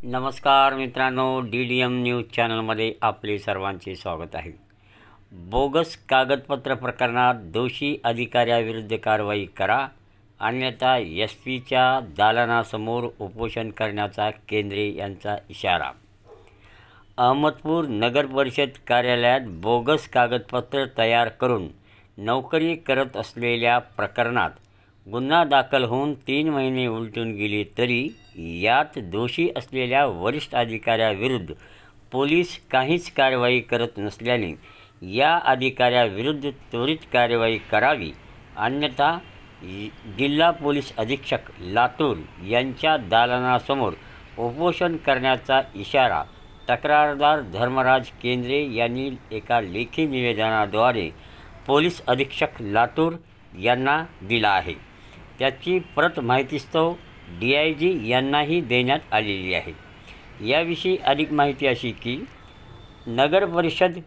नमस्कार मित्रांनो, DDM news चॅनलमध्ये आपले सर्वांचे स्वागत आहे। बोगस कागदपत्र प्रकरणात दोषी अधिकाऱ्याविरुद्ध कारवाई करा, अन्यथा SP-च्या दालनासमोर उपोषण करण्याचा केंद्रे यांचा इशारा। अहमदपूर नगर परिषद कार्यालयात बोगस कागदपत्र तयार करून नोकरी करत असलेल्या प्रकरणात गुन्हा दाखल होऊन 3 महिने उलटून गेले तरी यात दोषी असलेल्या वरिष्ठ अधिकाऱ्याविरुद्ध पोलीस काहीच कारवाई करत नसल्याने या अधिकाऱ्याविरुद्ध त्वरित कारवाई करावी, अन्यथा जिल्हा पोलीस अधीक्षक लातूर यांच्या दालनासमोर उपोषण करण्याचा इशारा तक्रारदार धर्मराज केंद्रे यांनी एका लेखी निवेदनाद्वारे पोलीस अधीक्षक लातूर यांना दिला आहे। त्याची प्रत माहितीस्तव DIG यांनाही देण्यात आलेली आहे। याविषयी अधिक माहिती अशी की नगर परिषद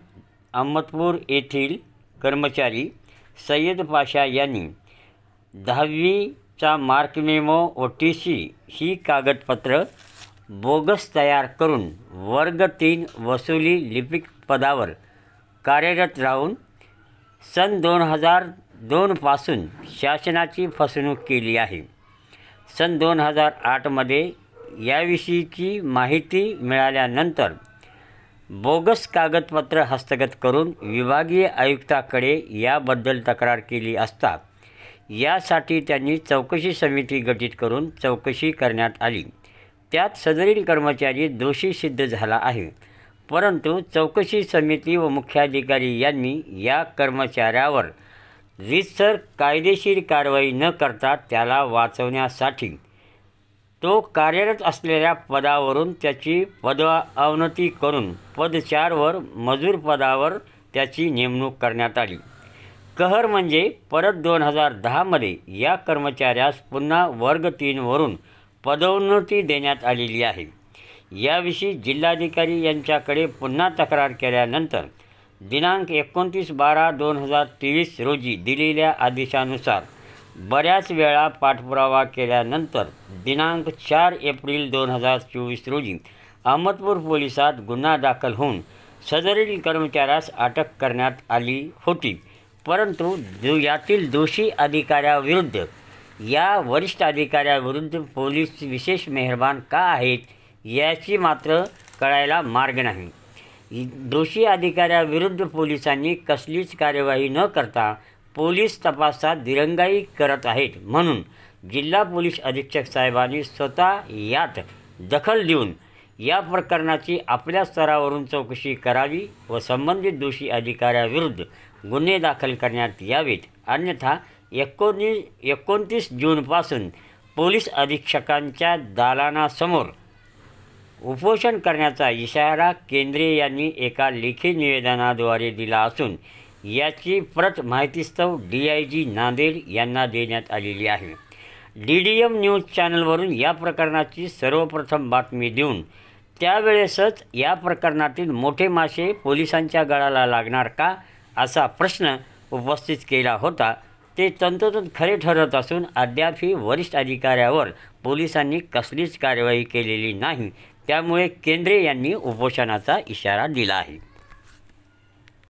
अहमदपूर येथील कर्मचारी सय्यद पाशा यांनी 10वीचा मार्क मेमो OTC ही कागदपत्र बोगस तयार करून वर्ग 3 वसुली लिपिक पदावर कार्यरत राहून सन 2002 पासून शासनाची फसवणूक केली आहे। सन 2008 मध्ये याविषयीची माहिती मिळाल्यानंतर बोगस कागदपत्र हस्तगत करून विभागीय आयुक्ताकडे याबद्दल तक्रार केली असता यासाठी त्यांनी चौकशी समिती गठीत करून चौकशी करण्यात आली। त्यात सदरील कर्मचारी दोषी सिद्ध झाला आहे, परंतु चौकशी समिती व मुख्याधिकारी यांनी या कर्मचाऱ्यावर रीतसर कायदेशीर कारवाई न करता त्याला वाचवण्यासाठी तो कार्यरत असलेल्या पदावरून त्याची पदोन्नती करून पद 4 वर मजूर पदावर त्याची नेमणूक करण्यात आली। कहर म्हणजे परत 2010 मध्ये या कर्मचाऱ्यास पुन्हा वर्ग 3 वरून पदोन्नती देण्यात आलेली आहे। याविषयी जिल्हाधिकारी यांच्याकडे पुन्हा तक्रार केल्यानंतर दिनांक 29/12/2023 रोजी दिलेल्या आदेशानुसार बऱ्याच वेळा पाठपुरावा केल्यानंतर दिनांक 4 एप्रिल 2024 रोजी अहमदपूर पोलिसात गुन्हा दाखल होऊन सदरील कर्मचाऱ्यास अटक करण्यात आली होती, परंतु यातील दोषी अधिकाऱ्याविरुद्ध या वरिष्ठ अधिकाऱ्याविरुद्ध पोलीस विशेष मेहरबान का आहेत याची मात्र कळायला मार्ग नाही। दोषी अधिकाऱ्याविरुद्ध पोलिसांनी कसलीच कार्यवाही न करता पोलीस तपासात दिरंगाई करत आहेत, म्हणून जिल्हा पोलीस अधीक्षक साहेबांनी स्वतः यात दखल देऊन या प्रकरणाची आपल्या स्तरावरून चौकशी करावी व संबंधित दोषी अधिकाऱ्याविरुद्ध गुन्हे दाखल करण्यात यावेत, अन्यथा 29 जूनपासून पोलीस अधीक्षकांच्या दालनासमोर उपोषण करण्याचा इशारा केंद्रे यांनी एका लेखी निवेदनाद्वारे दिला असून याची प्रत माहितीस्तव DIG नांदेड यांना देण्यात आलेली आहे। DDM न्यूज चॅनलवरून या प्रकरणाची सर्वप्रथम बातमी देऊन त्यावेळेसच या प्रकरणातील मोठे मासे पोलिसांच्या गळाला लागणार का असा प्रश्न उपस्थित केला होता। ते तंतोतंत खरे ठरत असून अद्यापही वरिष्ठ अधिकाऱ्यावर पोलिसांनी कसलीच कारवाई केलेली नाही, त्यामुळे केंद्रे यांनी उपोषणाचा इशारा दिला आहे।